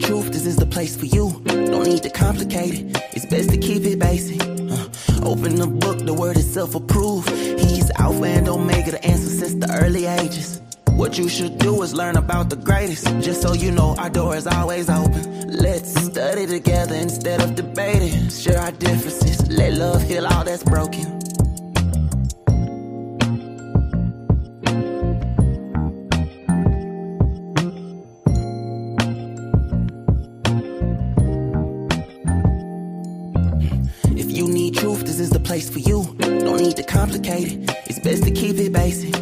truth, this is the place for you. Don't need to complicate it, it's best to keep it basic. Open the book, the word itself approved. He's Alpha and Omega, the answer since the early ages. What you should do is learn about the greatest. Just so you know, our door is always open. Let's study together instead of debating. Share our differences, let love heal all that's broken. If you need truth, this is the place for you. Don't need to complicate it, it's best to keep it basic.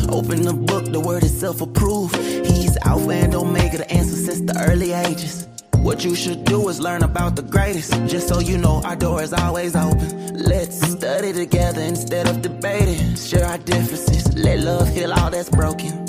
Open the book, the word itself approved. He's Alpha and Omega, the answer since the early ages. What you should do is learn about the greatest. Just so you know, our door is always open. Let's study together instead of debating. Share our differences, let love heal all that's broken.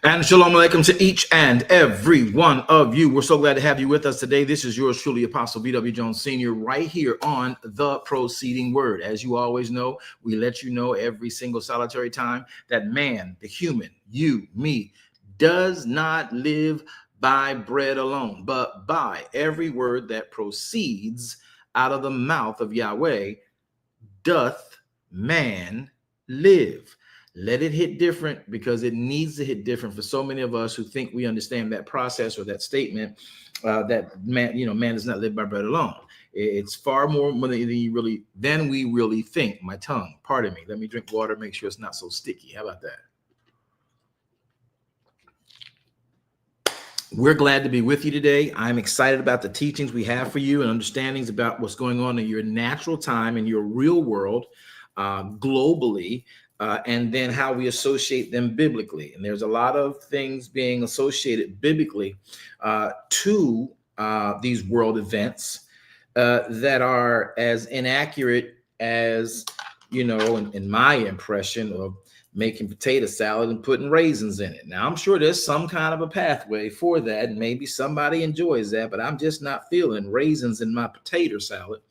And shalom alaikum to each and every one of you. We're so glad to have you with us today. This is yours truly, Apostle B.W. Jones Sr., right here on The Proceeding Word. As you always know, we let you know every single solitary time that man, the human, you, me, does not live by bread alone, but by every word that proceeds out of the mouth of Yahweh doth man live. Let it hit different, because it needs to hit different for so many of us who think we understand that process or that statement that man does not live by bread alone. It's far more than we really think. My tongue, pardon me. Let me drink water, make sure it's not so sticky. How about that? We're glad to be with you today. I'm excited about the teachings we have for you and understandings about what's going on in your natural time, in your real world, globally. And then how we associate them biblically. And there's a lot of things being associated biblically to these world events that are as inaccurate as, in my impression of making potato salad and putting raisins in it. Now, I'm sure there's some kind of a pathway for that, and maybe somebody enjoys that, but I'm just not feeling raisins in my potato salad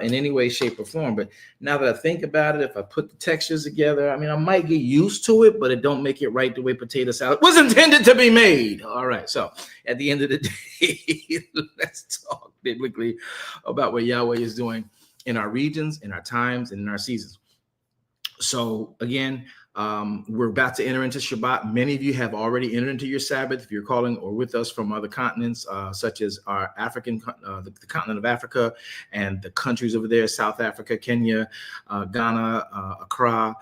in any way, shape, or form. But now that I think about it, if I put the textures together, I might get used to it, but it don't make it right the way potato salad was intended to be made. All right, so at the end of the day, let's talk biblically about what Yahweh is doing in our regions, in our times, and in our seasons. So again, we're about to enter into Shabbat. Many of you have already entered into your Sabbath if you're calling or with us from other continents, such as our the continent of Africa and the countries over there, South Africa, Kenya, Ghana, Accra,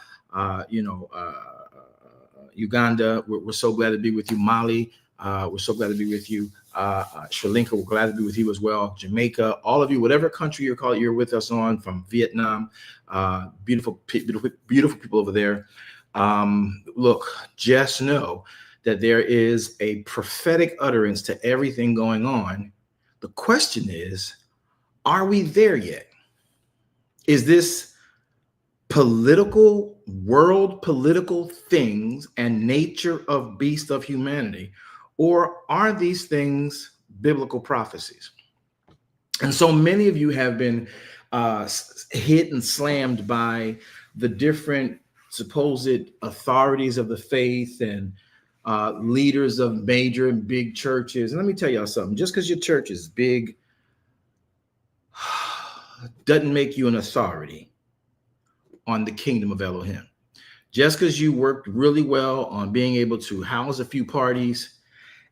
Uganda. We're so glad to be with you. Mali, we're so glad to be with you. Sri Lanka, we're glad to be with you as well. Jamaica, all of you, whatever country you're with us on, from Vietnam, beautiful people over there. Look, just know that there is a prophetic utterance to everything going on. The question is, are we there yet? Is this world political things and nature of beast of humanity, or are these things biblical prophecies? And so many of you have been hit and slammed by the different supposed authorities of the faith and leaders of major and big churches. And let me tell y'all something, just because your church is big doesn't make you an authority on the kingdom of Elohim. Just because you worked really well on being able to house a few parties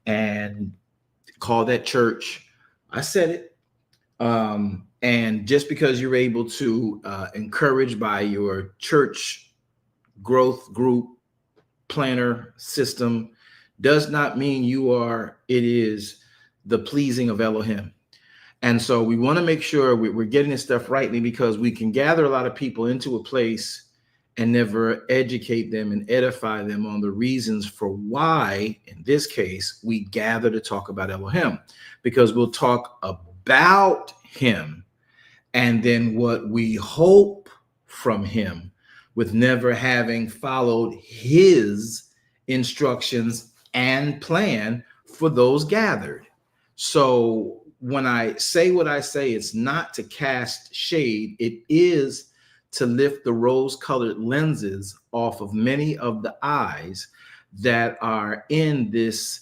and call that church, I said it. And just because you're able to encourage by your church growth group planner system does not mean it is the pleasing of Elohim. And so we want to make sure we're getting this stuff rightly, because we can gather a lot of people into a place and never educate them and edify them on the reasons for why, in this case, we gather to talk about Elohim, because we'll talk about him and then what we hope from him, with never having followed his instructions and plan for those gathered. So when I say what I say, it's not to cast shade. It is to lift the rose-colored lenses off of many of the eyes that are in this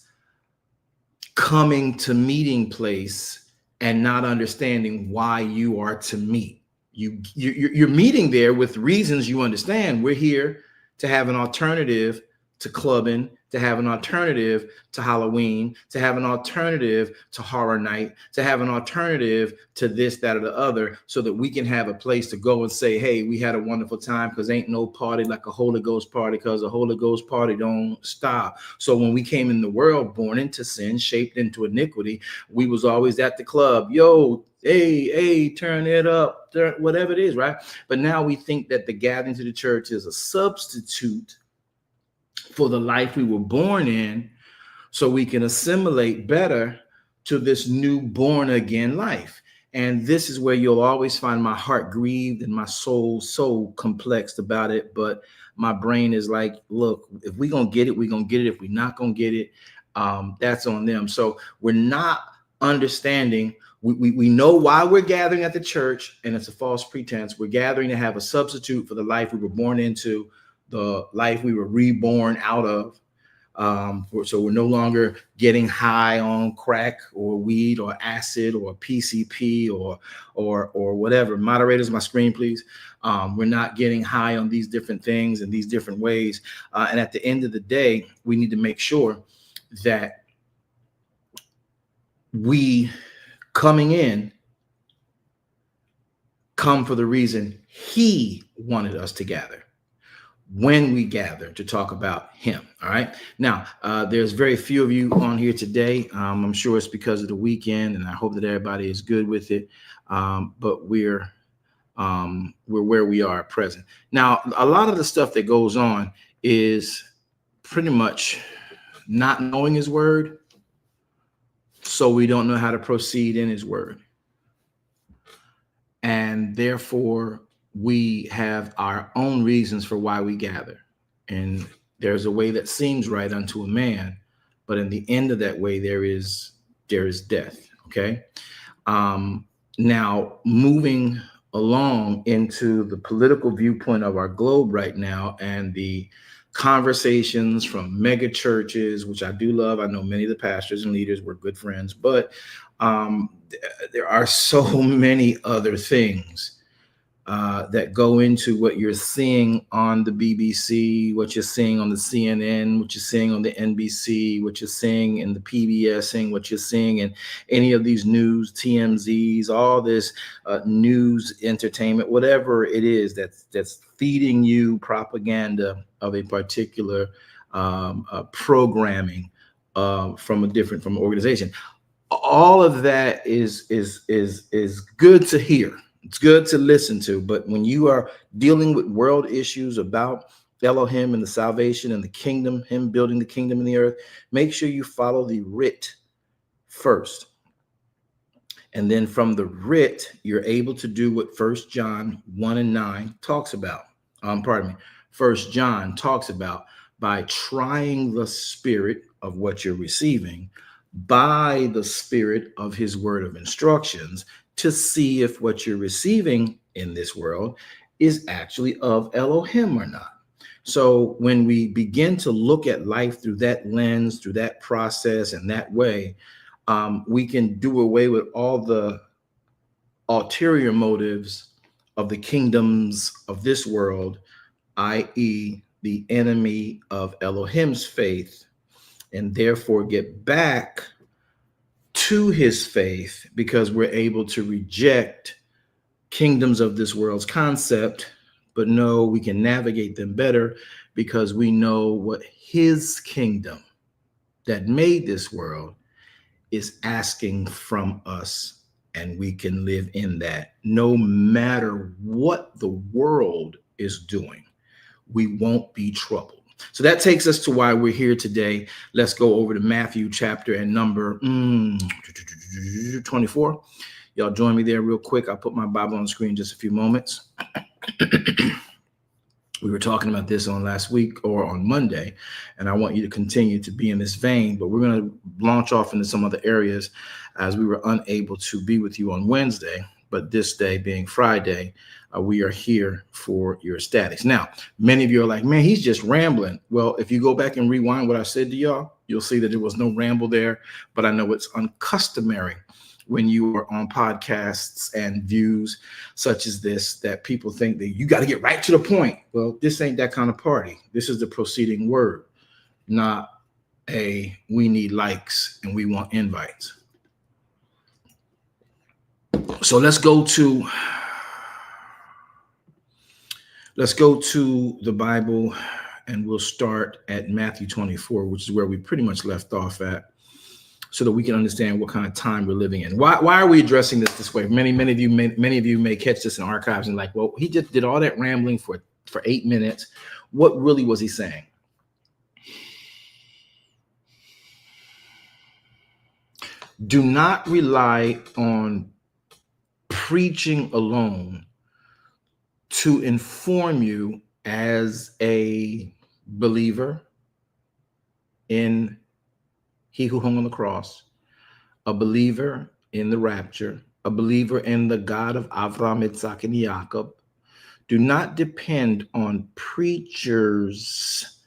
coming to meeting place and not understanding why you are to meet. You're meeting there with reasons you understand. We're here to have an alternative to clubbing, to have an alternative to Halloween, to have an alternative to horror night, to have an alternative to this, that, or the other, so that we can have a place to go and say, hey, we had a wonderful time, because ain't no party like a Holy Ghost party, because a Holy Ghost party don't stop. So when we came in the world, born into sin, shaped into iniquity, we was always at the club. Yo, hey, turn it up, whatever it is, right? But now we think that the gathering to the church is a substitute for the life we were born in, so we can assimilate better to this new born again life. And this is where you'll always find my heart grieved and my soul so complex about it. But my brain is like, look, if we're going to get it, we're going to get it. If we're not going to get it, that's on them. So we're not understanding. We know why we're gathering at the church, and it's a false pretense. We're gathering to have a substitute for the life we were born into, the life we were reborn out of. So we're no longer getting high on crack or weed or acid or PCP or whatever. Moderators, my screen, please. We're not getting high on these different things in these different ways. And at the end of the day, we need to make sure that we coming in come for the reason he wanted us to gather, when we gather to talk about him. All right. Now, there's very few of you on here today. I'm sure it's because of the weekend, and I hope that everybody is good with it. But we're where we are at present. Now, a lot of the stuff that goes on is pretty much not knowing his word, so we don't know how to proceed in his word. And therefore, we have our own reasons for why we gather. And there's a way that seems right unto a man, but in the end of that way, there is death. Okay. Now, moving along into the political viewpoint of our globe right now, and the conversations from mega churches, which I do love. I know many of the pastors and leaders were good friends, but there are so many other things that go into what you're seeing on the BBC, what you're seeing on the CNN, what you're seeing on the NBC, what you're seeing in the PBS, what you're seeing in any of these news, TMZs, all this news, entertainment, whatever it is that's feeding you propaganda of a particular programming from an organization. All of that is good to hear. It's good to listen to, but when you are dealing with world issues about Elohim and the salvation and the kingdom, him building the kingdom in the earth, make sure you follow the writ first. And then from the writ, you're able to do what 1 John 1:9 talks about. 1 John talks about, by trying the spirit of what you're receiving by the spirit of his word of instructions, to see if what you're receiving in this world is actually of Elohim or not. So when we begin to look at life through that lens, through that process, and that way, we can do away with all the ulterior motives of the kingdoms of this world, i.e., the enemy of Elohim's faith, and therefore get back to his faith, because we're able to reject kingdoms of this world's concept, but know we can navigate them better because we know what his kingdom that made this world is asking from us, and we can live in that. No matter what the world is doing, we won't be troubled. So that takes us to why we're here today. Let's go over to Matthew chapter and number 24. Y'all join me there real quick. I'll put my Bible on the screen in just a few moments. We were talking about this on last week or on Monday, and I want you to continue to be in this vein, but we're going to launch off into some other areas as we were unable to be with you on Wednesday. But this day being Friday, we are here for your statics. Now, many of you are like, man, he's just rambling. Well, if you go back and rewind what I said to y'all, you'll see that there was no ramble there, but I know it's uncustomary when you are on podcasts and views such as this, that people think that you got to get right to the point. Well, this ain't that kind of party. This is the proceeding word, not a we need likes and we want invites. So let's go to the Bible, and we'll start at Matthew 24, which is where we pretty much left off at, so that we can understand what kind of time we're living in. Why are we addressing this way? Many of you may catch this in archives and like, well, he just did all that rambling for 8 minutes. What really was he saying? Do not rely on preaching alone to inform you as a believer in He who hung on the cross, a believer in the rapture, a believer in the God of Avraham, Isaac, and Jacob. Do not depend on preachers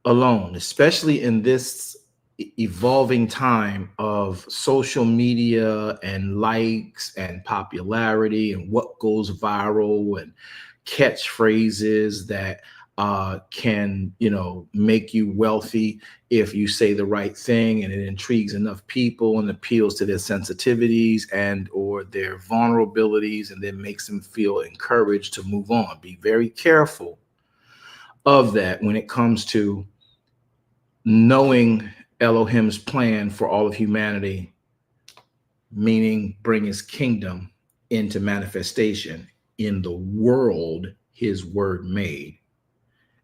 alone, especially in this evolving time of social media and likes and popularity and what goes viral and catchphrases that can, make you wealthy if you say the right thing and it intrigues enough people and appeals to their sensitivities and or their vulnerabilities and then makes them feel encouraged to move on. Be very careful of that when it comes to knowing Elohim's plan for all of humanity, meaning bring his kingdom into manifestation in the world his word made.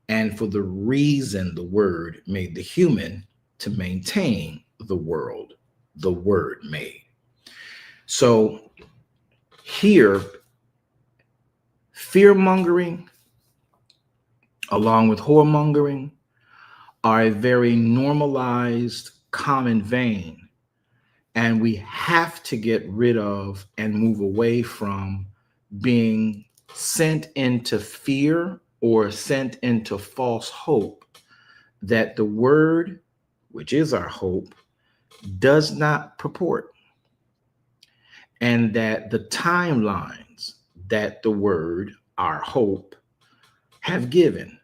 And for the reason the word made the human, to maintain the world the word made. So here, fear-mongering along with whoremongering are a very normalized common vein. And we have to get rid of and move away from being sent into fear or sent into false hope that the word, which is our hope, does not purport, and that the timelines that the word, our hope, have given.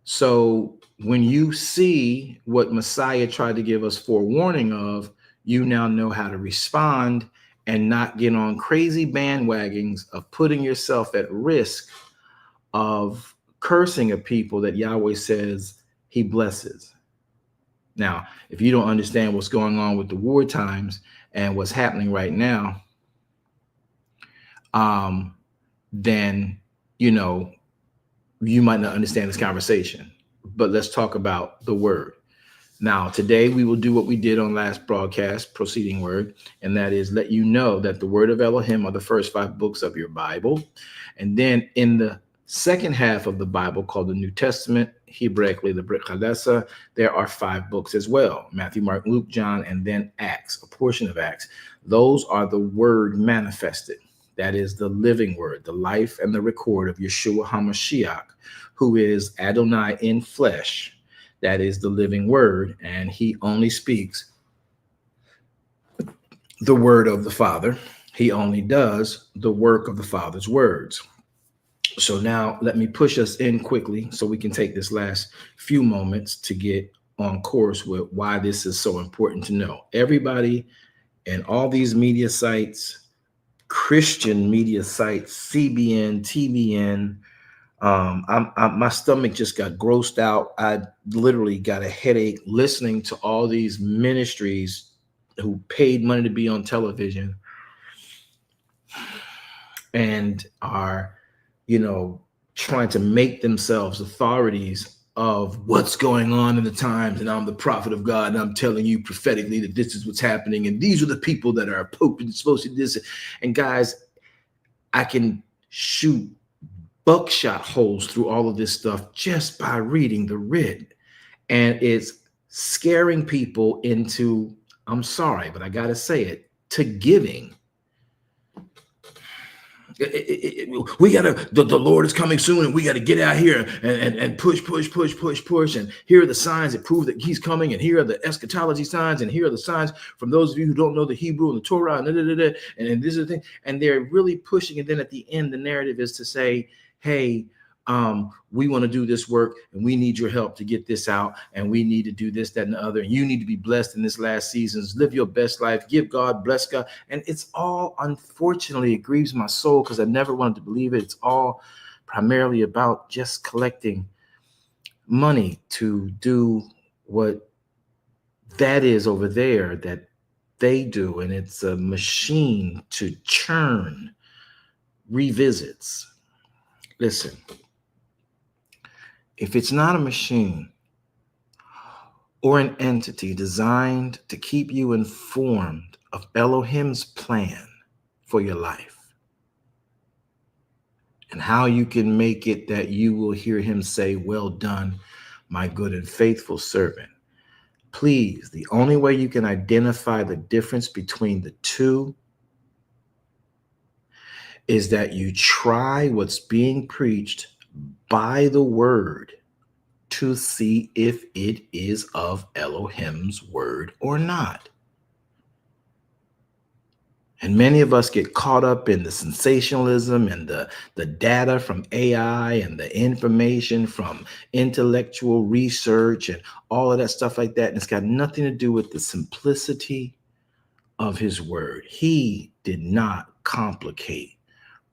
So when you see what Messiah tried to give us forewarning of, you now know how to respond and not get on crazy bandwagons of putting yourself at risk of cursing a people that Yahweh says he blesses. Now, if you don't understand what's going on with the war times and what's happening right now, then, you might not understand this conversation. But let's talk about the word. Now, today we will do what we did on last broadcast, proceeding word, and that is let you know that the word of Elohim are the first 5 books of your Bible. And then in the second half of the Bible, called the New Testament, Hebraically the Brit Chadassa, there are 5 books as well: Matthew, Mark, Luke, John, and then Acts, a portion of Acts. Those are the word manifested. That is the living word, the life and the record of Yeshua HaMashiach, who is Adonai in flesh. That is the living word, and he only speaks the word of the Father. He only does the work of the Father's words. So now let me push us in quickly so we can take this last few moments to get on course with why this is so important to know. Everybody and all these media sites, Christian media sites, CBN, TBN, my stomach just got grossed out. I literally got a headache listening to all these ministries who paid money to be on television and are, trying to make themselves authorities of what's going on in the times. And I'm the prophet of God, and I'm telling you prophetically that this is what's happening. And these are the people that are supposed to do this. And guys, I can shoot buckshot holes through all of this stuff just by reading the Writ. And it's scaring people into, I'm sorry, but I got to say it, to giving. We gotta, the Lord is coming soon, and we got to get out here and push. And here are the signs that prove that he's coming, and here are the eschatology signs, and here are the signs from those of you who don't know the Hebrew and the Torah, and this is the thing. And they're really pushing. And then at the end, the narrative is to say, hey, we want to do this work, and we need your help to get this out, and we need to do this, that, and the other. And you need to be blessed in this last seasons. Live your best life. Give God, bless God. And it's all, unfortunately, it grieves my soul because I never wanted to believe it. It's all primarily about just collecting money to do what that is over there that they do. And it's a machine to churn revisits. Listen. If it's not a machine or an entity designed to keep you informed of Elohim's plan for your life and how you can make it that you will hear him say, well done, my good and faithful servant. Please, the only way you can identify the difference between the two is that you try what's being preached by the word to see if it is of Elohim's word or not. And many of us get caught up in the sensationalism and the data from AI and the information from intellectual research and all of that stuff like that. And it's got nothing to do with the simplicity of his word. He did not complicate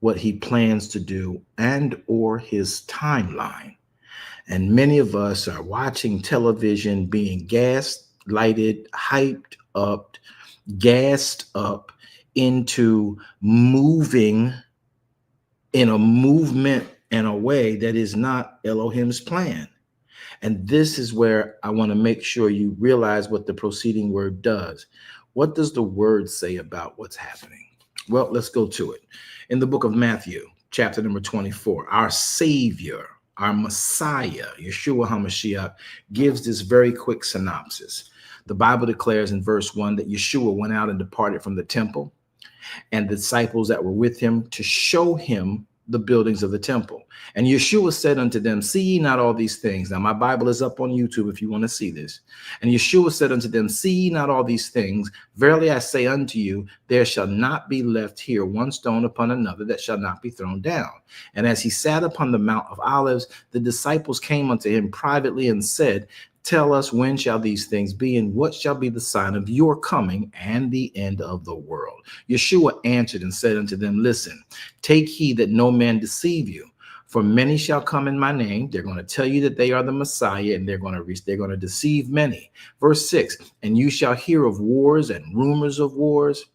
what he plans to do and or his timeline. And many of us are watching television being gaslighted, hyped up, gassed up into moving in a movement and a way that is not Elohim's plan. And this is where I want to make sure you realize what the preceding word does. What does the word say about what's happening? Well, let's go to it. In the book of Matthew, chapter number 24, our Savior, our Messiah, Yeshua HaMashiach, gives this very quick synopsis. The Bible declares in verse 1 that Yeshua went out and departed from the temple, and the disciples that were with him to show him the buildings of the temple. And Yeshua said unto them, see ye not all these things? Now, my Bible is up on YouTube if you want to see this. And Yeshua said unto them, see ye not all these things? Verily I say unto you, there shall not be left here one stone upon another that shall not be thrown down. And as he sat upon the Mount of Olives, the disciples came unto him privately and said, tell us, when shall these things be, and what shall be the sign of your coming and the end of the world? Yeshua answered and said unto them, listen, take heed that no man deceive you. For many shall come in my name. They're going to tell you that they are the Messiah, and they're going to deceive many. Verse 6, and you shall hear of wars and rumors of wars.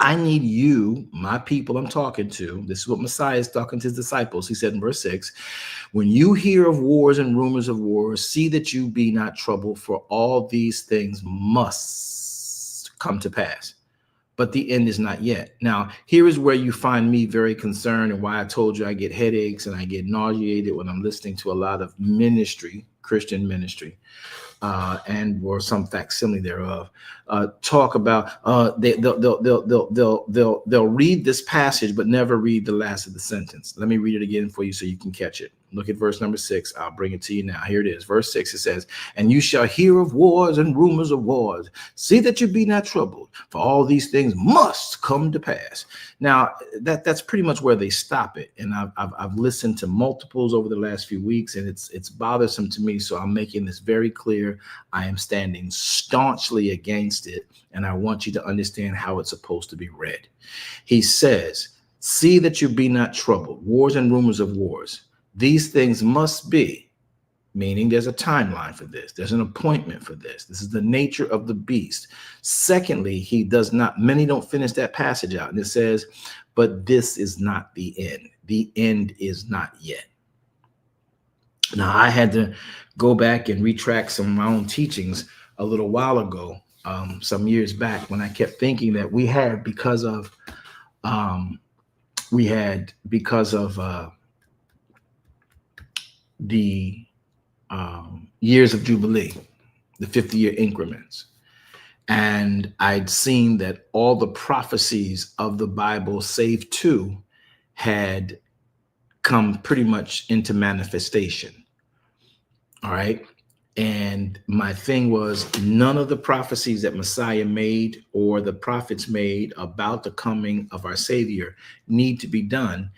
I need you, my people I'm talking to. This is what Messiah is talking to his disciples. He said in verse 6, when you hear of wars and rumors of wars, see that you be not troubled, for all these things must come to pass. But the end is not yet. Now, here is where you find me very concerned, and why I told you I get headaches and I get nauseated when I'm listening to a lot of ministry, Christian ministry, and or some facsimile thereof, talk about they'll read this passage but never read the last of the sentence. Let me read it again for you so you can catch it. Look at verse number 6. I'll bring it to you now. Here it is. Verse 6, it says, and you shall hear of wars and rumors of wars. See that you be not troubled, for all these things must come to pass. Now, that's pretty much where they stop it. And I've listened to multiples over the last few weeks, and it's bothersome to me. So I'm making this very clear. I am standing staunchly against it, and I want you to understand how it's supposed to be read. He says, see that you be not troubled, wars and rumors of wars. These things must be, meaning there's a timeline for this. There's an appointment for this. This is the nature of the beast. Secondly, he does not, many don't finish that passage out. And it says, but this is not the end. The end is not yet. Now, I had to go back and retract some of my own teachings a little while ago, some years back, when I kept thinking that we had because of the years of Jubilee, the 50-year increments. And I'd seen that all the prophecies of the Bible, save two, had come pretty much into manifestation. All right. And my thing was, none of the prophecies that Messiah made or the prophets made about the coming of our Savior need to be done.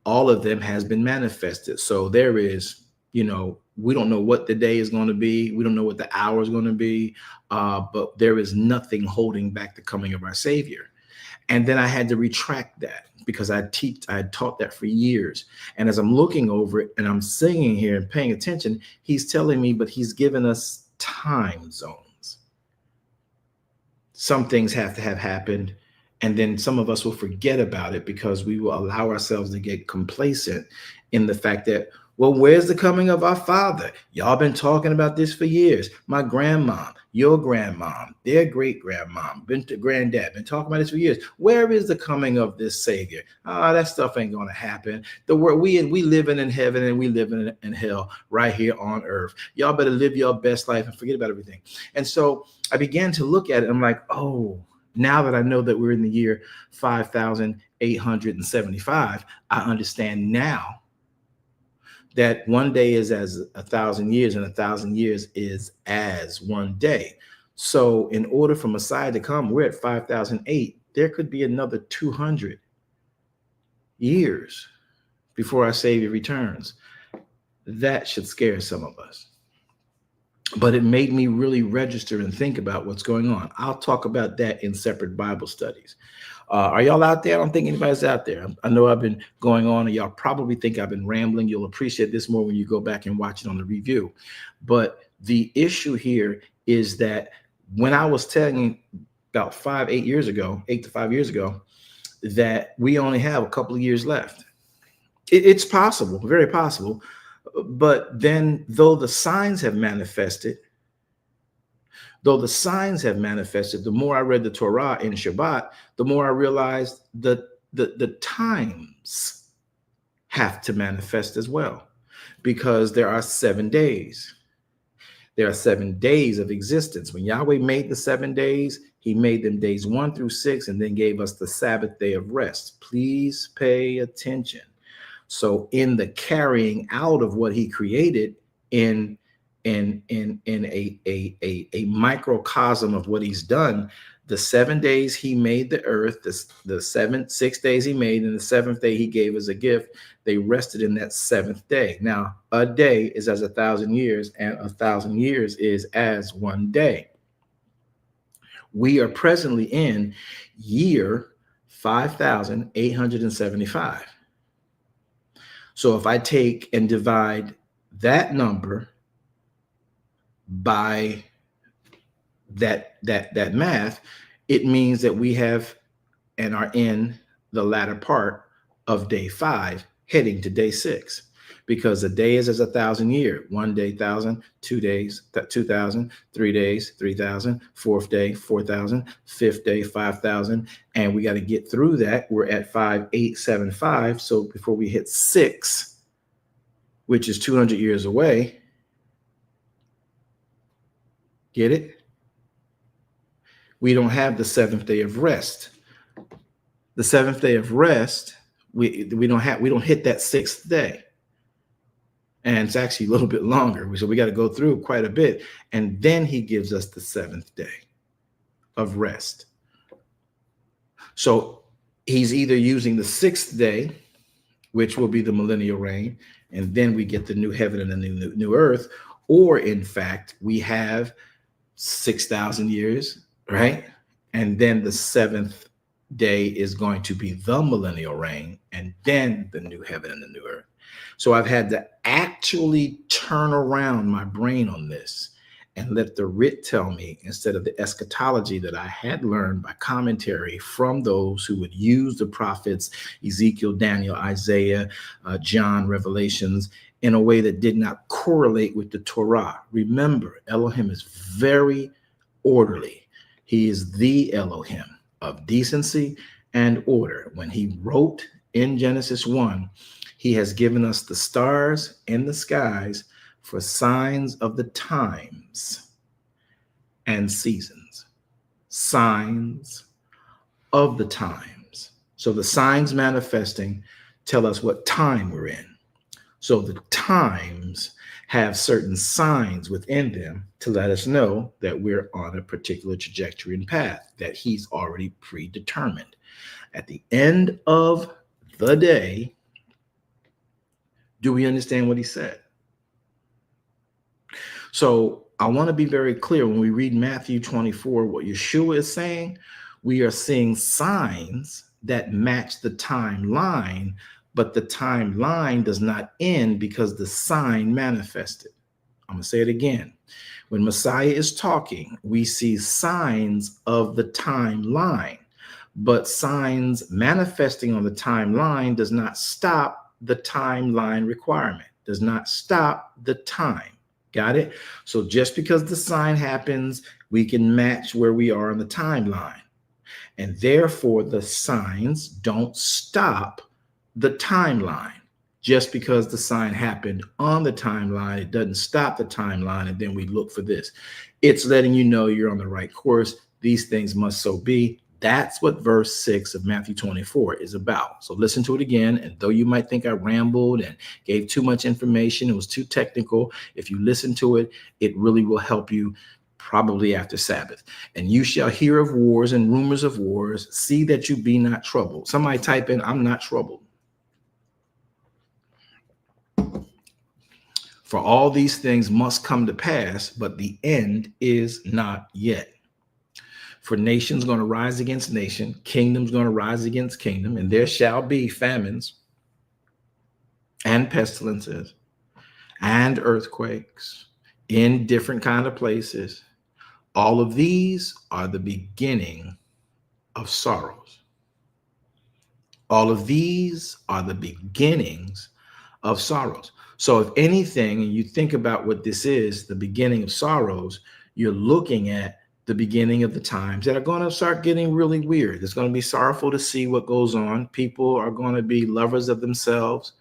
All of them has been manifested. So there is, we don't know what the day is going to be. We don't know what the hour is going to be. But there is nothing holding back the coming of our Savior. And then I had to retract that because I had taught that for years. And as I'm looking over it and I'm singing here and paying attention, he's telling me, but he's given us time zones. Some things have to have happened. And then some of us will forget about it because we will allow ourselves to get complacent in the fact that, well, where's the coming of our Father? Y'all been talking about this for years. My grandma, your grandmom, their great-grandmom, granddad, been talking about this for years. Where is the coming of this Savior? That stuff ain't going to happen. The world we living in heaven and we living in hell right here on earth. Y'all better live your best life and forget about everything. And so I began to look at it. I'm like, oh, now that I know that we're in the year 5,875, I understand now that one day is as 1,000 years and 1,000 years is as one day. So in order for Messiah to come, we're at 5,008. There could be another 200 years before our Savior returns. That should scare some of us. But it made me really register and think about what's going on. I'll talk about that in separate Bible studies. Are y'all out there? I don't think anybody's out there. I know I've been going on and y'all probably think I've been rambling. You'll appreciate this more when you go back and watch it on the review. But the issue here is that when I was telling you about 8 to 5 years ago, that we only have a couple of years left. It's possible, very possible. But then though the signs have manifested, the more I read the Torah in Shabbat, the more I realized that the times have to manifest as well, because there are 7 days. There are 7 days of existence. When Yahweh made the 7 days, he made them days 1 through 6 and then gave us the Sabbath day of rest. Please pay attention. So in the carrying out of what he created in a microcosm of what he's done, the 7 days he made the earth, the 6 days he made, and the 7th day he gave as a gift. They rested in that 7th day. Now, a day is as 1,000 years, and 1,000 years is as one day. We are presently in year 5,875. So if I take and divide that number by that math, it means that we have and are in the latter part of day 5 heading to day 6, because a day is as 1,000 years. 1 day, 1,000, 2 days, 2,000, 3 days, 3,000, 4th day, 4,000, 5th day, 5,000. And we got to get through that. We're at 5,875. So before we hit 6, which is 200 years away, get it? We don't have the 7th day of rest. The 7th day of rest, we don't hit that 6th day. And it's actually a little bit longer. So we got to go through quite a bit. And then he gives us the 7th day of rest. So he's either using the 6th day, which will be the millennial reign, and then we get the new heaven and the new earth, or in fact, we have 6,000 years, right? And then the 7th day is going to be the millennial reign, and then the new heaven and the new earth. So I've had to actually turn around my brain on this and let the Writ tell me, instead of the eschatology that I had learned by commentary from those who would use the prophets, Ezekiel, Daniel, Isaiah, John, Revelations, in a way that did not correlate with the Torah. Remember, Elohim is very orderly. He is the Elohim of decency and order. When he wrote in Genesis 1, he has given us the stars in the skies for signs of the times and seasons. Signs of the times. So the signs manifesting tell us what time we're in. So the times have certain signs within them to let us know that we're on a particular trajectory and path that he's already predetermined. At the end of the day, do we understand what he said? So I want to be very clear when we read Matthew 24, what Yeshua is saying, we are seeing signs that match the timeline, but the timeline does not end because the sign manifested. I'm going to say it again. When Messiah is talking, we see signs of the timeline, but signs manifesting on the timeline does not stop the timeline requirement, does not stop the time. Got it? So just because the sign happens, we can match where we are on the timeline. And therefore, the signs don't stop the timeline. Just because the sign happened on the timeline, it doesn't stop the timeline, and then we look for this. It's letting you know you're on the right course. These things must so be. That's what verse 6 of Matthew 24 is about. So listen to it again. And though you might think I rambled and gave too much information, it was too technical, if you listen to it, it really will help you probably after Sabbath. And you shall hear of wars and rumors of wars. See that you be not troubled. Somebody type in, I'm not troubled. For all these things must come to pass, but the end is not yet. For nation's going to rise against nation, kingdom's going to rise against kingdom, and there shall be famines and pestilences and earthquakes in different kind of places. All of these are the beginning of sorrows. All of these are the beginnings of sorrows. So if anything, and you think about what this is, the beginning of sorrows, you're looking at the beginning of the times that are going to start getting really weird. It's going to be sorrowful to see what goes on. People are going to be lovers of themselves,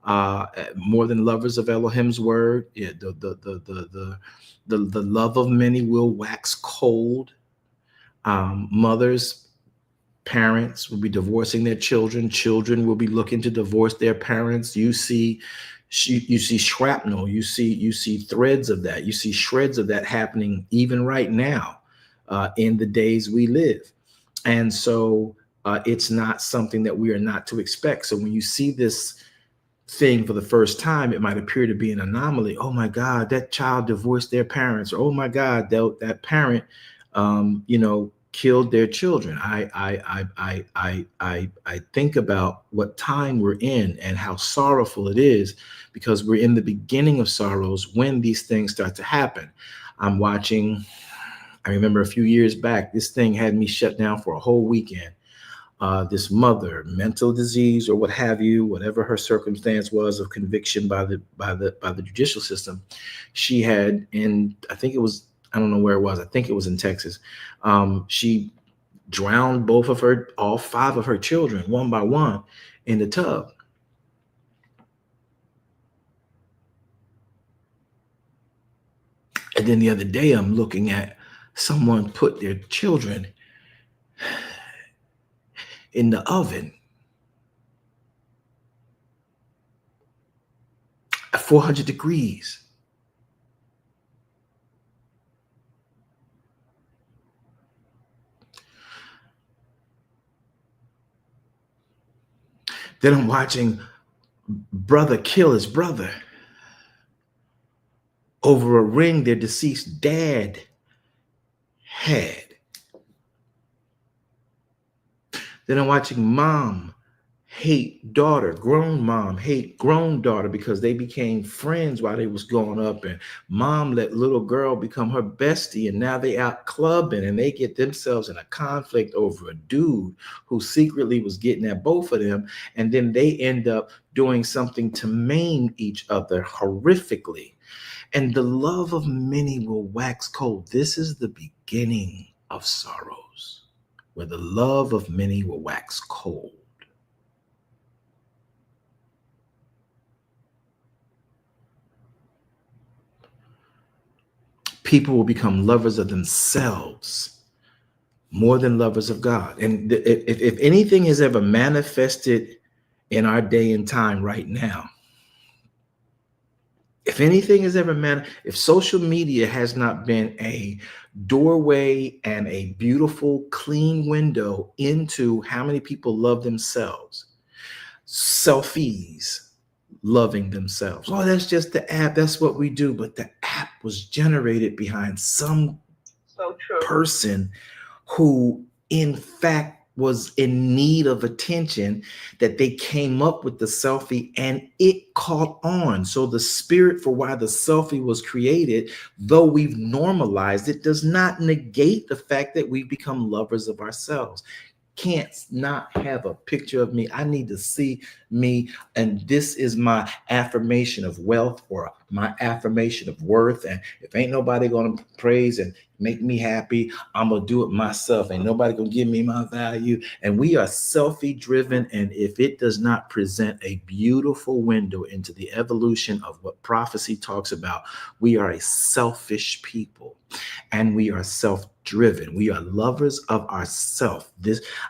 more than lovers of Elohim's word. Yeah, the love of many will wax cold. Mothers, parents will be divorcing their children. Children will be looking to divorce their parents. You see shrapnel. You see threads of that. You see shreds of that happening even right now in the days we live. And so it's not something that we are not to expect. So when you see this thing for the first time, it might appear to be an anomaly. Oh my God, that child divorced their parents. Or, oh my God, that parent, killed their children. I think about what time we're in and how sorrowful it is, because we're in the beginning of sorrows when these things start to happen. I remember a few years back, this thing had me shut down for a whole weekend. This mother, mental disease or what have you, whatever her circumstance was of conviction by the judicial system, she had I don't know where it was. I think it was in Texas. She drowned all 5 of her children, one by one, in the tub. And then the other day, I'm looking at someone put their children in the oven at 400 degrees. Then I'm watching brother kill his brother over a ring their deceased dad had. Then I'm watching mom hate daughter, grown mom hate grown daughter, because they became friends while they was growing up, and mom let little girl become her bestie, and now they out clubbing and they get themselves in a conflict over a dude who secretly was getting at both of them, and then they end up doing something to maim each other horrifically. And the love of many will wax cold. This is the beginning of sorrows, where the love of many will wax cold. people will become lovers of themselves more than lovers of God. And if anything has ever manifested in our day and time right now, if anything has ever if social media has not been a doorway and a beautiful, clean window into how many people love themselves, selfies, loving themselves. Oh, that's just the app. That's what we do. But the app was generated behind some person who, in fact, was in need of attention, that they came up with the selfie and it caught on. So the spirit for why the selfie was created, though we've normalized it, does not negate the fact that we become lovers of ourselves. Can't not have a picture of me. I need to see me. And this is my affirmation of wealth or my affirmation of worth. And if ain't nobody going to praise and make me happy, I'm going to do it myself. Ain't nobody going to give me my value. And we are selfie driven. And if it does not present a beautiful window into the evolution of what prophecy talks about, we are a selfish people and we are self-driven. We are lovers of ourselves.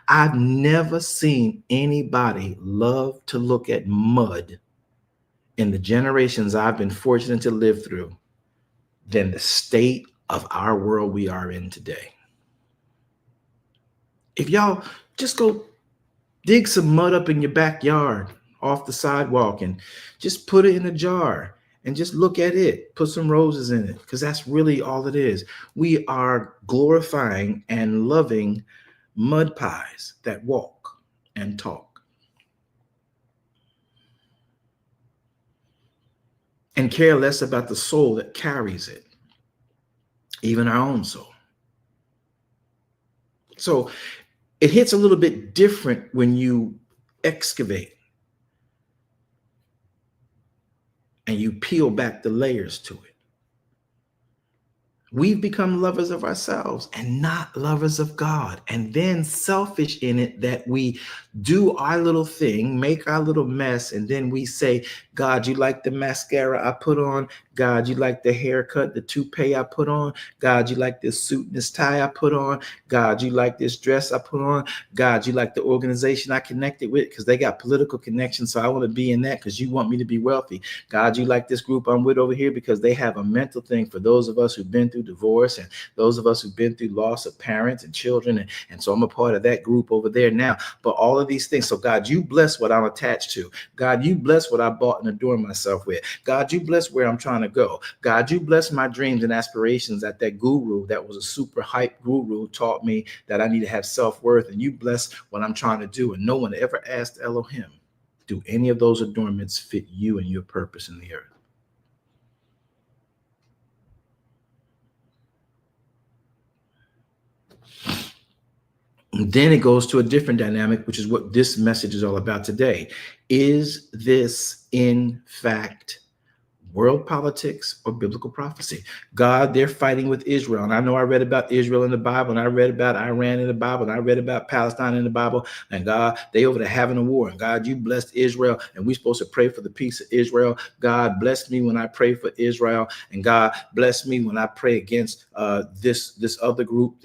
I've never seen anybody love to look at mud in the generations I've been fortunate to live through than the state of our world we are in today. If y'all just go dig some mud up in your backyard off the sidewalk and just put it in a jar and just look at it, put some roses in it, because that's really all it is. We are glorifying and loving mud pies that walk and talk and care less about the soul that carries it, even our own soul. So it hits a little bit different when you excavate and you peel back the layers to it. We've become lovers of ourselves and not lovers of God, and then selfish in it that we do our little thing, make our little mess, and then we say, God, you like the mascara I put on? God, you like the haircut, the toupee I put on? God, you like this suit and this tie I put on? God, you like this dress I put on? God, you like the organization I connected with because they got political connections, so I want to be in that because you want me to be wealthy. God, you like this group I'm with over here because they have a mental thing for those of us who've been through divorce and those of us who've been through loss of parents and children. And so I'm a part of that group over there now. But all of these things. So God, you bless what I'm attached to. God, you bless what I bought and adorn myself with. God, you bless where I'm trying to go. God, you bless my dreams and aspirations that guru that was a super hype guru taught me that I need to have self-worth. And you bless what I'm trying to do. And no one ever asked Elohim, do any of those adornments fit you and your purpose in the earth? And then it goes to a different dynamic, which is what this message is all about today. Is this, in fact, world politics or biblical prophecy? God, they're fighting with Israel. And I know I read about Israel in the Bible, and I read about Iran in the Bible, and I read about Palestine in the Bible. And God, they over there having a war. And God, you blessed Israel, and we're supposed to pray for the peace of Israel. God, bless me when I pray for Israel. And God, bless me when I pray against this other group,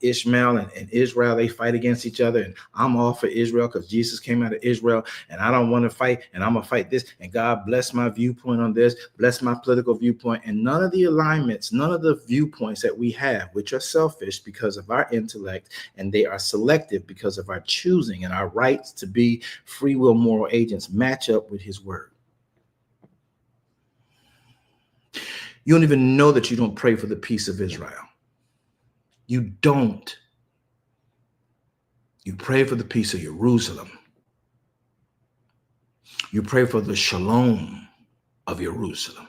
Ishmael and Israel. They fight against each other. And I'm all for Israel because Jesus came out of Israel, and I don't want to fight, and I'm going to fight this. And God, bless my viewpoint on this, bless my political viewpoint. And none of the alignments, none of the viewpoints that we have, which are selfish because of our intellect, and they are selective because of our choosing and our rights to be free will moral agents, match up with his word. You don't even know that you don't pray for the peace of Israel. You don't. You pray for the peace of Jerusalem. You pray for the shalom of Jerusalem.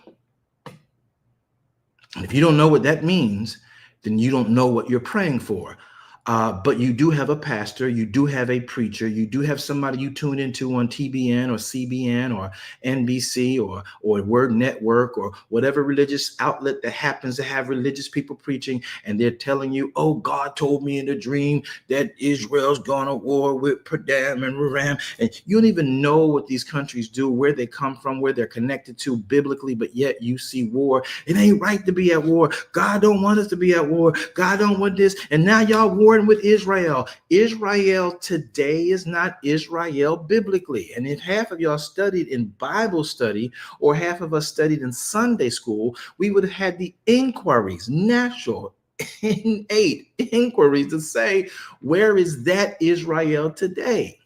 And if you don't know what that means, then you don't know what you're praying for. But you do have a pastor, you do have a preacher, you do have somebody you tune into on TBN or CBN or NBC or Word Network or whatever religious outlet that happens to have religious people preaching, and they're telling you, oh, God told me in a dream that Israel's gone to war with Padam and Ram. And you don't even know what these countries do, where they come from, where they're connected to biblically, but yet you see war. It ain't right to be at war. God don't want us to be at war. God don't want this. And now y'all warring with Israel. Israel today is not Israel biblically. And if half of y'all studied in Bible study or half of us studied in Sunday school, we would have had the inquiries, natural, innate inquiries to say, where is that Israel today?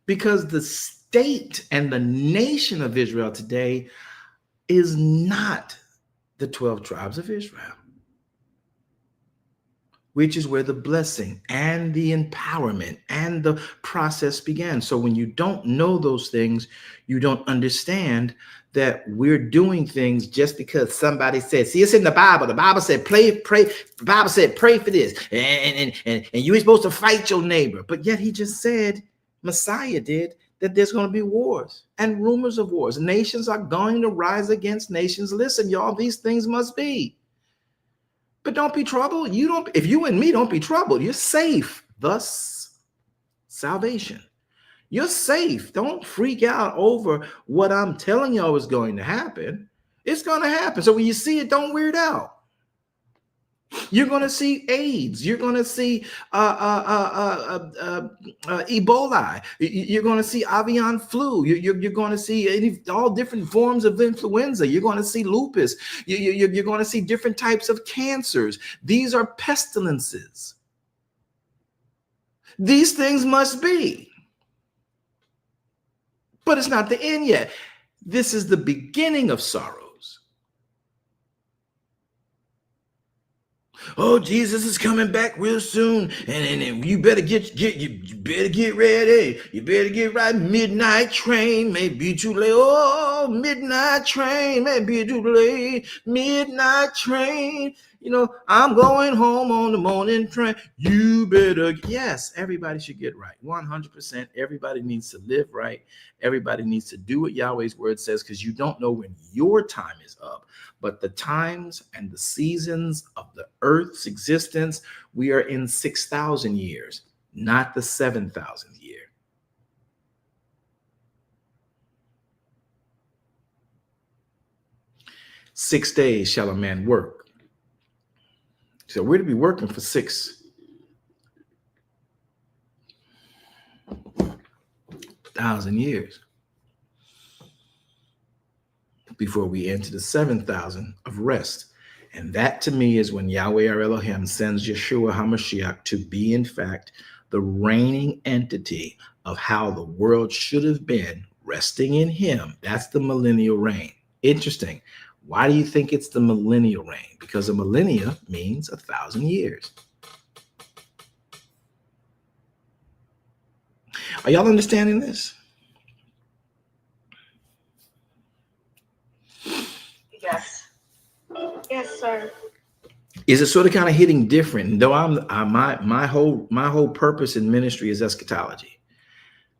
Because the state and the nation of Israel today is not the 12 tribes of Israel, which is where the blessing and the empowerment and the process began. So when you don't know those things, you don't understand that we're doing things just because somebody said, see, it's in the Bible. The Bible said, pray. The Bible said, pray for this. And you ain't supposed to fight your neighbor. But yet he just said, Messiah did, that there's going to be wars and rumors of wars. Nations are going to rise against nations. Listen, y'all, these things must be. But don't be troubled. If you and me don't be troubled, you're safe. Thus, salvation. You're safe. Don't freak out over what I'm telling y'all is going to happen. It's going to happen. So when you see it, don't weird out. You're going to see AIDS. You're going to see Ebola. You're going to see avian flu. You're going to see all different forms of influenza. You're going to see lupus. You're going to see different types of cancers. These are pestilences. These things must be. But it's not the end yet. This is the beginning of sorrows. Oh, Jesus is coming back real soon, and you better get ready. You better get right. Midnight train may be too late. Oh, midnight train may be too late. Midnight train. You know, I'm going home on the morning train. You better. Yes, everybody should get right. 100%. Everybody needs to live right. Everybody needs to do what Yahweh's word says, because you don't know when your time is up. But the times and the seasons of the earth's existence, we are in 6,000 years, not the 7,000th year. "6 days shall a man work." So we're to be working for 6,000 years before we enter the 7,000 of rest. And that to me is when Yahweh our Elohim sends Yeshua HaMashiach to be, in fact, the reigning entity of how the world should have been, resting in him. That's the millennial reign. Interesting. Why do you think it's the millennial reign? Because a millennia means 1,000 years. Are y'all understanding this? Yes. Yes, sir. Is it sort of kind of hitting different? Though my whole purpose in ministry is eschatology.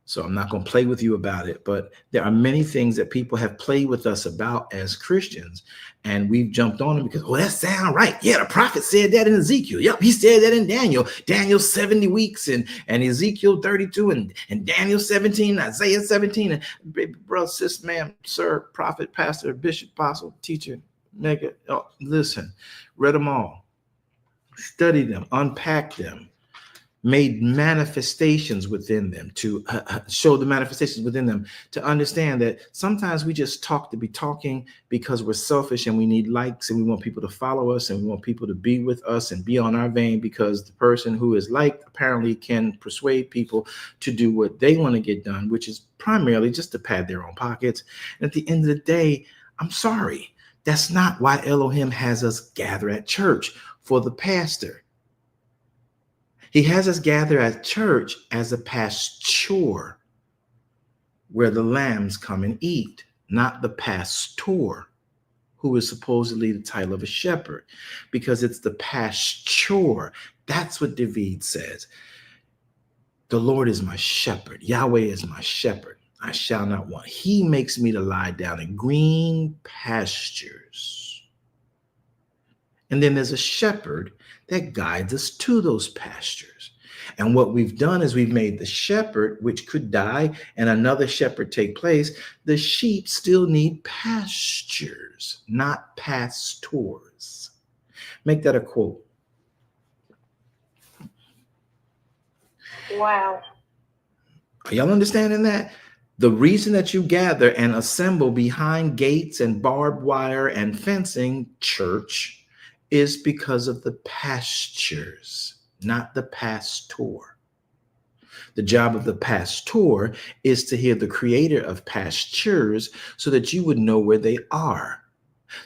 So I'm not going to play with you about it, but there are many things that people have played with us about as Christians, and we've jumped on them because, well, that sounds right. Yeah, the prophet said that in Ezekiel. Yep, he said that in Daniel 70 weeks, and Ezekiel 32, and Daniel 17, Isaiah 17. And brother, sis, ma'am, sir, prophet, pastor, bishop, apostle, teacher, mega. Oh, listen, read them all, study them, unpack them, made manifestations within them to show the manifestations within them, to understand that sometimes we just talk to be talking because we're selfish and we need likes and we want people to follow us and we want people to be with us and be on our vein, because the person who is liked apparently can persuade people to do what they want to get done, which is primarily just to pad their own pockets. And at the end of the day, I'm sorry, that's not why Elohim has us gather at church for the pastor. He has us gather at church as a pasture where the lambs come and eat, not the pastor. who is supposedly the title of a shepherd, because it's the pasture. That's what David says. The Lord is my shepherd. Yahweh is my shepherd. I shall not want. He makes me to lie down in green pastures. And then there's a shepherd that guides us to those pastures. And what we've done is we've made the shepherd, which could die, and another shepherd take place. The sheep still need pastures, not pastors. Make that a quote. Wow. Are y'all understanding that? The reason that you gather and assemble behind gates and barbed wire and fencing, church, is because of the pastures, not the pastor. The job of the pastor is to hear the creator of pastures so that you would know where they are,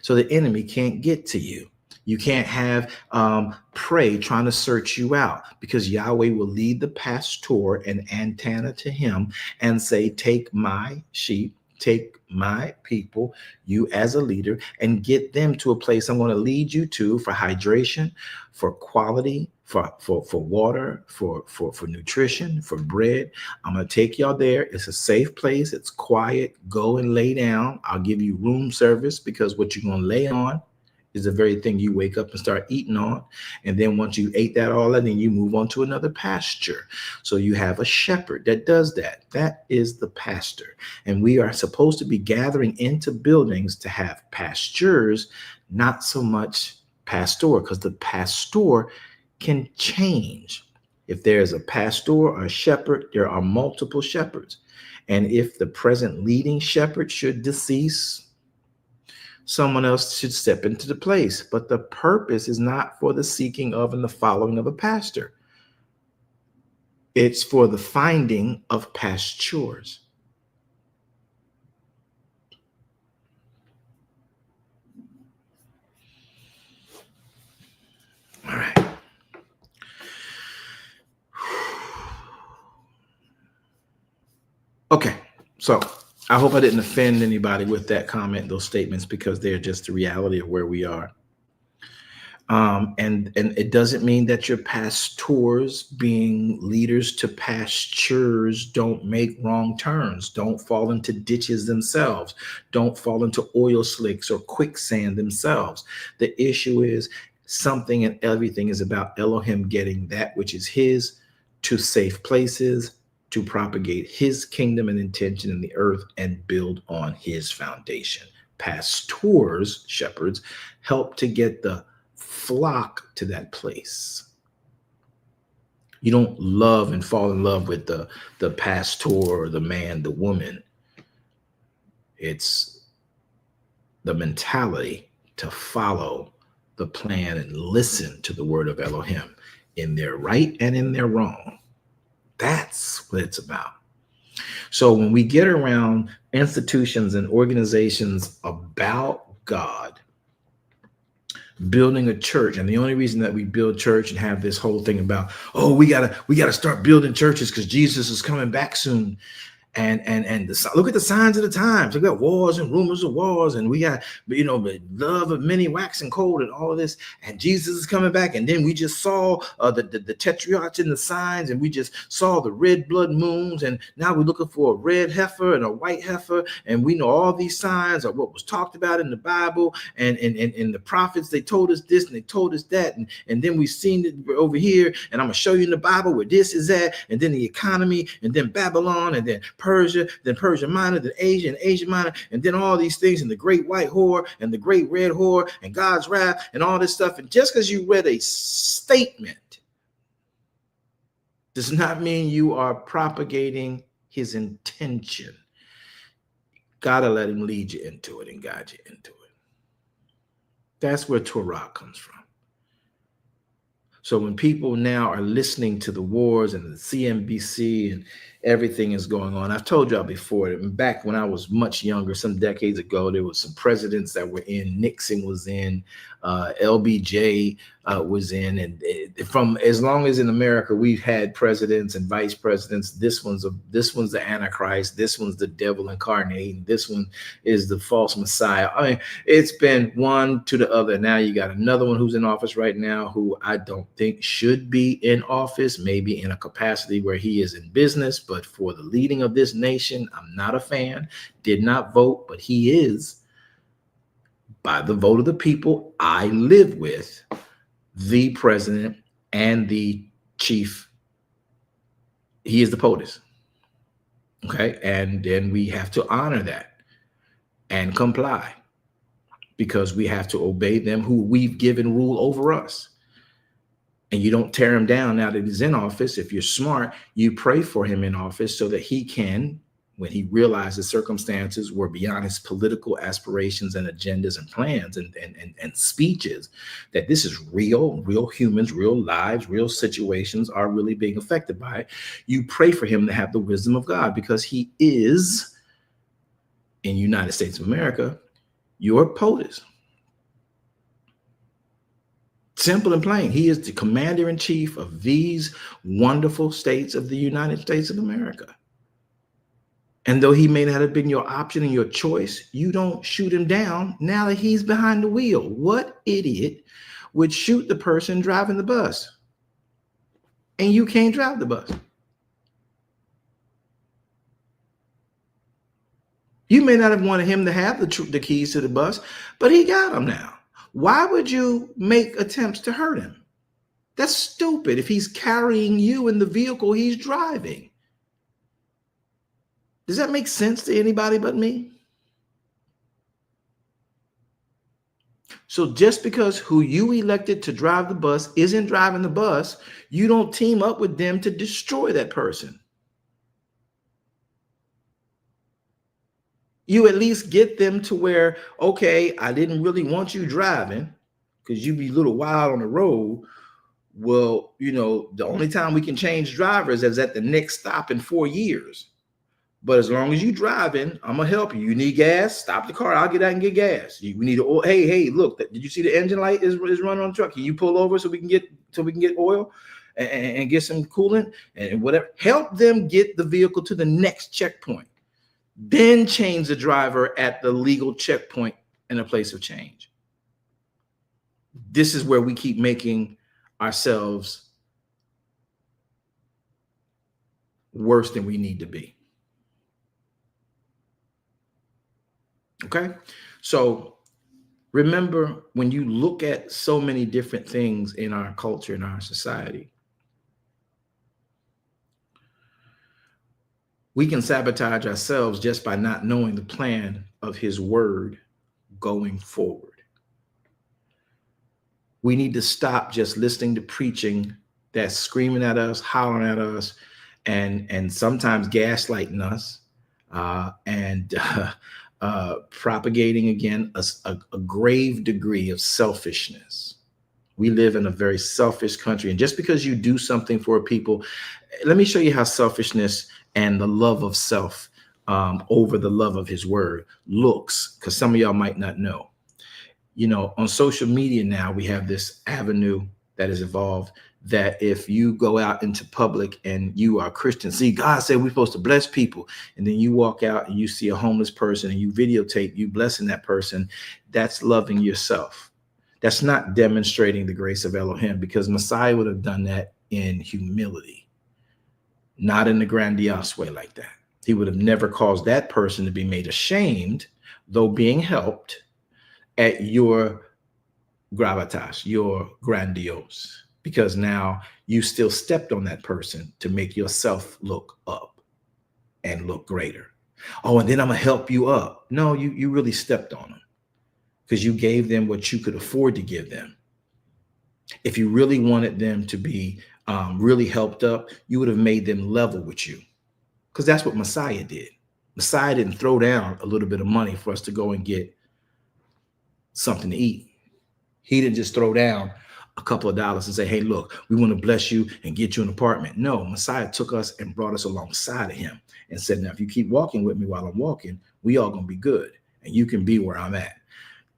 so the enemy can't get to you. You can't have prey trying to search you out, because Yahweh will lead the pastor an antenna to him and say, take my sheep, take my people, you as a leader, and get them to a place I'm going to lead you to for hydration, for quality, for water, for nutrition, for bread. I'm going to take y'all there. It's a safe place. It's quiet. Go and lay down. I'll give you room service, because what you're going to lay on is the very thing you wake up and start eating on. And then once you ate that all, and then you move on to another pasture. So you have a shepherd that does that. That is the pastor. And we are supposed to be gathering into buildings to have pastures, not so much pastor, because the pastor can change. If there's a pastor or a shepherd, there are multiple shepherds. And if the present leading shepherd should decease, someone else should step into the place. But the purpose is not for the seeking of and the following of a pastor. It's for the finding of pastures. All right. Okay, so I hope I didn't offend anybody with that comment, those statements, because they're just the reality of where we are. And it doesn't mean that your pastors, being leaders to pastures, don't make wrong turns, don't fall into ditches themselves, don't fall into oil slicks or quicksand themselves. The issue is something and everything is about Elohim getting that which is his to safe places, to propagate his kingdom and intention in the earth and build on his foundation. Pastors, shepherds, help to get the flock to that place. You don't love and fall in love with the pastor or the man, the woman. It's the mentality to follow the plan and listen to the word of Elohim in their right and in their wrong. That's what it's about. So when we get around institutions and organizations about God, building a church, and the only reason that we build church and have this whole thing about, oh, we gotta start building churches because Jesus is coming back soon. And look at the signs of the times. We got wars and rumors of wars, and we got, love of many waxing cold and all of this. And Jesus is coming back. And then we just saw the tetrarchs in the signs, and we just saw the red blood moons. And now we're looking for a red heifer and a white heifer. And we know all these signs are what was talked about in the Bible. And the prophets, they told us this and they told us that. And then we've seen it over here. And I'm going to show you in the Bible where this is at. And then the economy, and then Babylon, and then Persia, then Persia Minor, then Asia and Asia Minor, and then all these things, and the great white whore and the great red whore and God's wrath and all this stuff. And just because you read a statement does not mean you are propagating his intention. Gotta let him lead you into it and guide you into it. That's where Torah comes from. So when people now are listening to the wars and the CNBC everything is going on. I've told y'all before that back when I was much younger, some decades ago, there was some presidents that were in. Nixon was in, LBJ was in, and from as long as in America we've had presidents and vice presidents, this one's the Antichrist, this one's the devil incarnate, and this one is the false Messiah. I mean, it's been one to the other. Now you got another one who's in office right now who I don't think should be in office, maybe in a capacity where he is in business, but for the leading of this nation, I'm not a fan. Did not vote, but he is, by the vote of the people I live with, the president and the chief. He is the POTUS. Okay. And then we have to honor that and comply, because we have to obey them who we've given rule over us. And you don't tear him down now that he's in office. If you're smart, you pray for him in office so that he can, when he realizes circumstances were beyond his political aspirations and agendas and plans and speeches, that this is real humans, real lives, real situations are really being affected by it. You pray for him to have the wisdom of God, because he is, in the United States of America, your POTUS. Simple and plain. He is the commander in chief of these wonderful states of the United States of America. And though he may not have been your option and your choice, you don't shoot him down now that he's behind the wheel. What idiot would shoot the person driving the bus? And you can't drive the bus. You may not have wanted him to have the keys to the bus, but he got them now. Why would you make attempts to hurt him? That's stupid if he's carrying you in the vehicle he's driving. Does that make sense to anybody but me? So just because who you elected to drive the bus isn't driving the bus, you don't team up with them to destroy that person. You at least get them to where, okay, I didn't really want you driving because you be a little wild on the road. Well, you know, the only time we can change drivers is at the next stop in 4 years. But as long as you driving, I'm gonna help you. You need gas? Stop the car. I'll get out and get gas. We need oil. Hey, look! Did you see the engine light is running on the truck? Can you pull over so we can get oil and get some coolant and whatever? Help them get the vehicle to the next checkpoint. Then change the driver at the legal checkpoint in a place of change. This is where we keep making ourselves worse than we need to be. Okay, so remember, when you look at so many different things in our culture, in our society, we can sabotage ourselves just by not knowing the plan of his word going forward. We need to stop just listening to preaching that's screaming at us, hollering at us, and sometimes gaslighting us, and propagating, again, a grave degree of selfishness. We live in a very selfish country. And just because you do something for people, let me show you how selfishness and the love of self over the love of his word looks, because some of y'all might not know. You know, on social media now, we have this avenue that has evolved that if you go out into public and you are Christian, see, God said we're supposed to bless people, and then you walk out and you see a homeless person and you videotape you blessing that person, that's loving yourself. That's not demonstrating the grace of Elohim, because Messiah would have done that in humility, not in a grandiose way like that. He would have never caused that person to be made ashamed, though being helped, at your gravitas, your grandiose, because now you still stepped on that person to make yourself look up and look greater. Oh, and then I'm gonna help you up. No, you really stepped on them, because you gave them what you could afford to give them. If you really wanted them to be really helped up, you would have made them level with you, because that's what Messiah did. Messiah didn't throw down a little bit of money for us to go and get something to eat. He didn't just throw down a couple of dollars and say, hey, look, we want to bless you and get you an apartment. No, Messiah took us and brought us alongside of him and said, now, if you keep walking with me while I'm walking, we all going to be good and you can be where I'm at.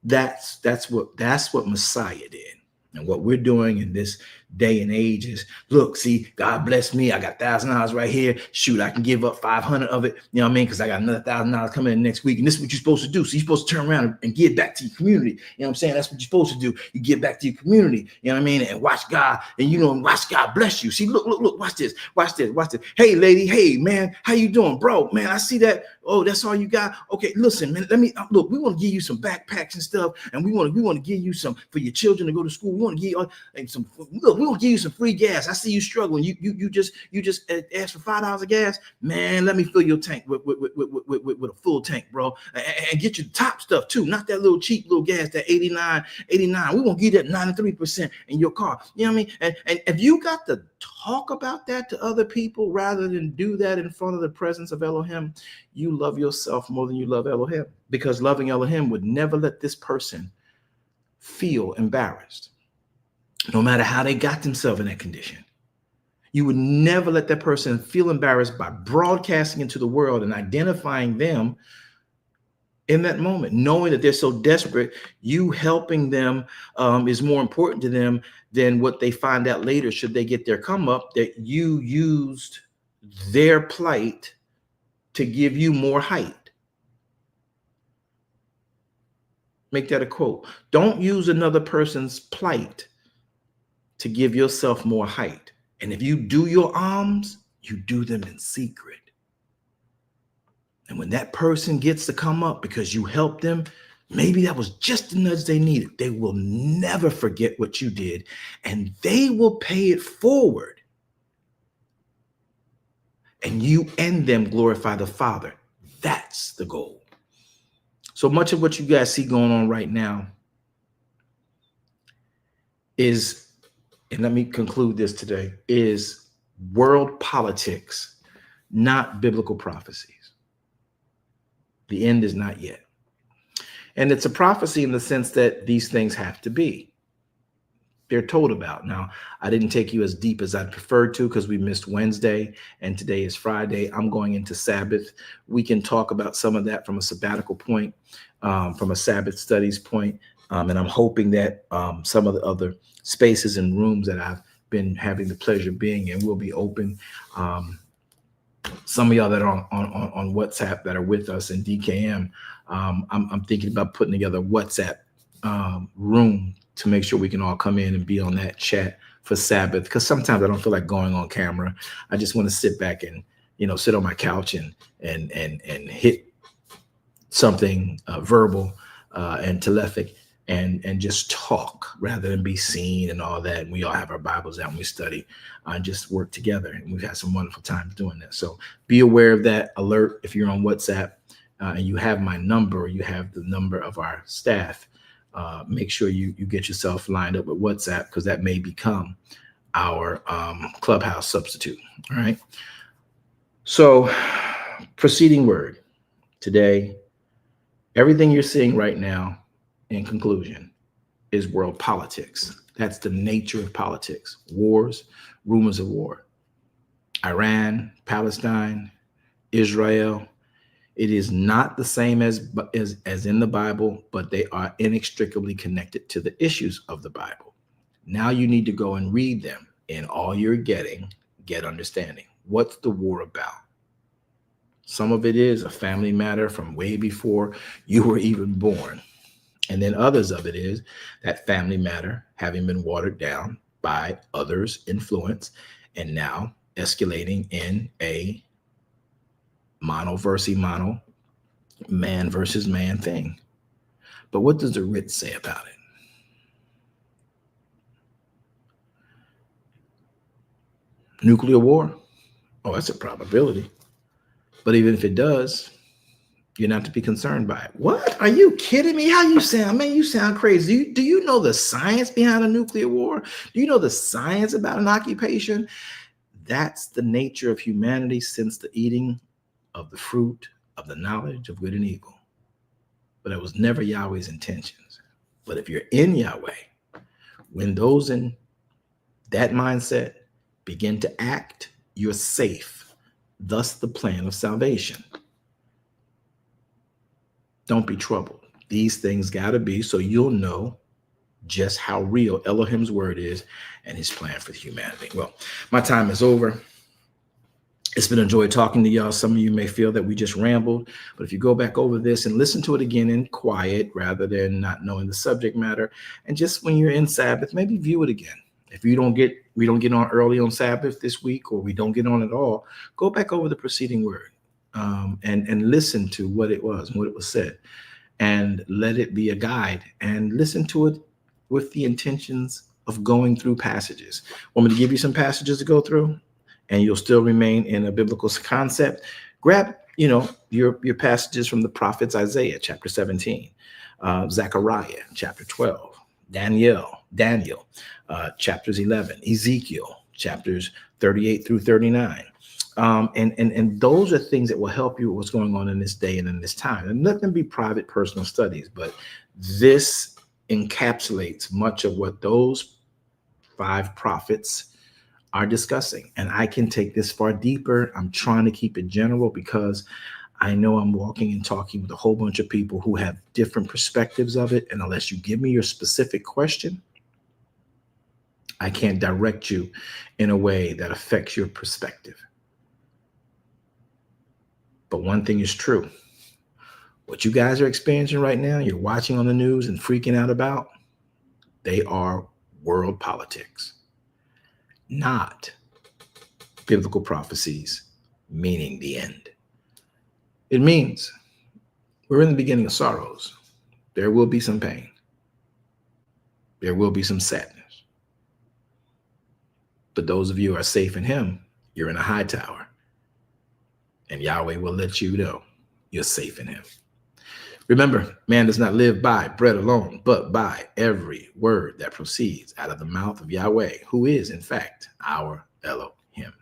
That's what Messiah did. And what we're doing in this day and age is, look, see, God bless me. I got $1,000 right here. Shoot, I can give up 500 of it. You know what I mean? Because I got another $1,000 coming in next week. And this is what you're supposed to do. So you're supposed to turn around and give back to your community. You know what I'm saying? That's what you're supposed to do. You give back to your community. You know what I mean? And watch God, and watch God bless you. See, look, watch this. Hey, lady. Hey, man, how you doing? Bro, man, I see that. Oh, that's all you got? Okay, listen, man, look, we want to give you some backpacks and stuff. And we want to give you some for your children to go to school. We want to give you some, look, we want to give you some free gas. I see you struggling. You just asked for $5 of gas. Man, let me fill your tank with a full tank, bro. And get you the top stuff too. Not that little cheap little gas, that 89. We want to give you that 93% in your car. You know what I mean? And if you got to talk about that to other people rather than do that in front of the presence of Elohim, you love yourself more than you love Elohim, because loving Elohim would never let this person feel embarrassed, no matter how they got themselves in that condition. You would never let that person feel embarrassed by broadcasting into the world and identifying them in that moment, knowing that they're so desperate. You helping them is more important to them than what they find out later, should they get their come up, that you used their plight to give you more height. Make that a quote. Don't use another person's plight to give yourself more height. And if you do your alms, you do them in secret. And when that person gets to come up because you helped them, maybe that was just the nudge they needed. They will never forget what you did, and they will pay it forward. And you and them glorify the Father. That's the goal. So much of what you guys see going on right now is, and let me conclude this today, is world politics, not biblical prophecies. The end is not yet. And it's a prophecy in the sense that these things have to be. They're told about. Now, I didn't take you as deep as I'd preferred to because we missed Wednesday and today is Friday. I'm going into Sabbath. We can talk about some of that from a sabbatical point, from a Sabbath studies point. And I'm hoping that some of the other spaces and rooms that I've been having the pleasure of being in will be open. Some of y'all that are on WhatsApp that are with us in DKM, I'm thinking about putting together a WhatsApp room to make sure we can all come in and be on that chat for Sabbath. Because sometimes I don't feel like going on camera. I just want to sit back and, sit on my couch and hit something verbal and telephic and just talk rather than be seen and all that. And we all have our Bibles out and we study and just work together. And we've had some wonderful times doing that. So be aware of that alert if you're on WhatsApp and you have my number, you have the number of our staff. Make sure you get yourself lined up with WhatsApp, because that may become our Clubhouse substitute. All right. So proceeding word today, everything you're seeing right now in conclusion is world politics. That's the nature of politics. Wars, rumors of war. Iran, Palestine, Israel. It is not the same as in the Bible, but they are inextricably connected to the issues of the Bible. Now you need to go and read them. In all you're getting, get understanding. What's the war about? Some of it is a family matter from way before you were even born. And then others of it is that family matter having been watered down by others' influence and now escalating in a mono versus mono, man versus man thing. But what does the Writ say about it? Nuclear war? Oh, that's a probability. But even if it does, you're not to be concerned by it. What? Are you kidding me? How you sound? Man, you sound crazy. Do you know the science behind a nuclear war? Do you know the science about an occupation? That's the nature of humanity since the eating of the fruit of the knowledge of good and evil. But it was never Yahweh's intentions. But if you're in Yahweh, When those in that mindset begin to act, you're safe. Thus the plan of salvation. Don't be troubled. These things got to be so you'll know just how real Elohim's word is and his plan for humanity. Well, my time is over. It's been a joy talking to y'all. Some of you may feel that we just rambled, but if you go back over this and listen to it again in quiet rather than not knowing the subject matter, and just when you're in Sabbath, maybe view it again. If we don't get on early on Sabbath this week, or we don't get on at all, go back over the preceding word and listen to what it was and what it was said, and let it be a guide, and listen to it with the intentions of going through passages. Want me to give you some passages to go through, and you'll still remain in a biblical concept? Grab, your passages from the prophets: Isaiah chapter 17, Zechariah chapter 12, Daniel chapters 11, Ezekiel chapters 38 through 39. And those are things that will help you with what's going on in this day and in this time. And let them be private, personal studies, but this encapsulates much of what those 5 prophets are discussing. And I can take this far deeper. I'm trying to keep it general because I know I'm walking and talking with a whole bunch of people who have different perspectives of it. And unless you give me your specific question, I can't direct you in a way that affects your perspective. But one thing is true. What you guys are experiencing right now, you're watching on the news and freaking out about, they are world politics, not biblical prophecies, meaning the end. It means we're in the beginning of sorrows. There will be some pain. There will be some sadness. But those of you who are safe in him, you're in a high tower. And Yahweh will let you know you're safe in him. Remember, man does not live by bread alone, but by every word that proceeds out of the mouth of Yahweh, who is, in fact, our Elohim.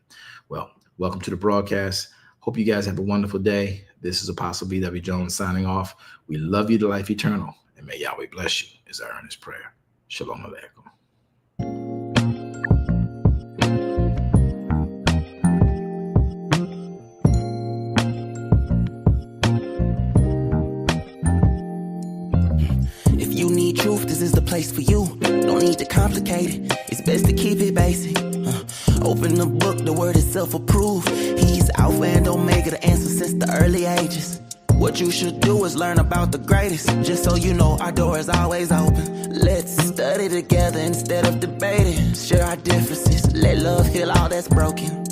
Well, welcome to the broadcast. Hope you guys have a wonderful day. This is Apostle B.W. Jones signing off. We love you to life eternal, and may Yahweh bless you is our earnest prayer. Shalom Aleichem. Truth, this is the place for you. Don't need to complicate it. It's best to keep it basic. Open the book, the word itself approved. He's Alpha and Omega, the answer since the early ages. What you should do is learn about the greatest. Just so you know, our door is always open. Let's study together instead of debating. Share our differences. Let love heal all that's broken.